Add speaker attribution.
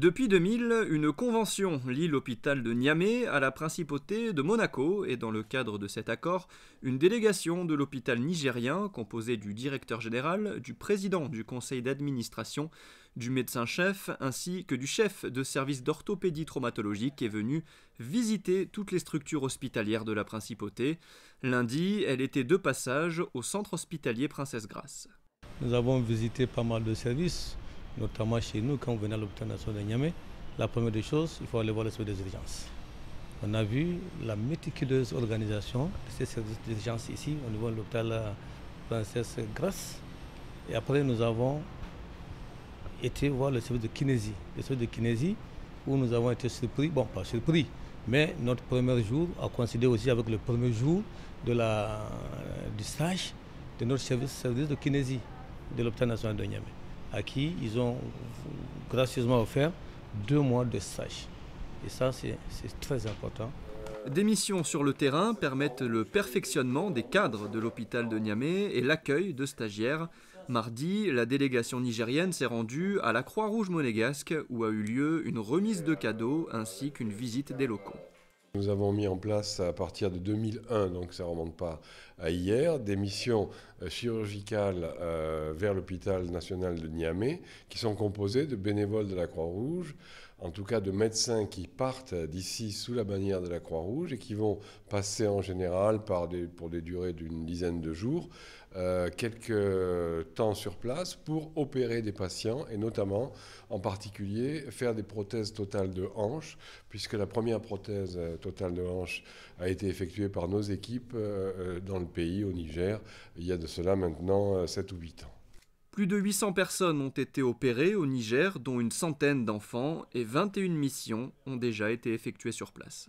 Speaker 1: Depuis 2000, une convention lie l'hôpital de Niamey à la principauté de Monaco et dans le cadre de cet accord, une délégation de l'hôpital nigérien composée du directeur général, du président du conseil d'administration, du médecin-chef ainsi que du chef de service d'orthopédie traumatologique est venue visiter toutes les structures hospitalières de la principauté. Lundi, elle était de passage au centre hospitalier Princesse Grace.
Speaker 2: Nous avons visité pas mal de services, notamment chez nous, quand on venait à l'hôpital national de Niamey. La première des choses, il faut aller voir le service des urgences. On a vu la méticuleuse organisation de ces services d'urgence ici, au niveau de l'hôpital Princesse Grace. Et après, nous avons été voir le service de kinésie. Le service de kinésie, où nous avons été surpris, bon, pas surpris, mais notre premier jour a coïncidé aussi avec le premier jour du stage de notre service de kinésie de l'hôpital national de Niamey, à qui ils ont gracieusement offert 2 mois de stage. Et ça, c'est très important.
Speaker 1: Des missions sur le terrain permettent le perfectionnement des cadres de l'hôpital de Niamey et l'accueil de stagiaires. Mardi, la délégation nigérienne s'est rendue à la Croix-Rouge monégasque où a eu lieu une remise de cadeaux ainsi qu'une visite des locaux.
Speaker 3: Nous avons mis en place à partir de 2001, donc ça ne remonte pas à hier, des missions chirurgicales vers l'hôpital national de Niamey qui sont composées de bénévoles de la Croix-Rouge, en tout cas de médecins qui partent d'ici sous la bannière de la Croix-Rouge et qui vont passer en général pour des durées d'une dizaine de jours, quelques temps sur place pour opérer des patients et notamment, en particulier, faire des prothèses totales de hanche, puisque la première prothèse totale de hanche a été effectuée par nos équipes dans le pays, au Niger, il y a de cela maintenant 7 ou 8 ans.
Speaker 1: Plus de 800 personnes ont été opérées au Niger, dont une centaine d'enfants, et 21 missions ont déjà été effectuées sur place.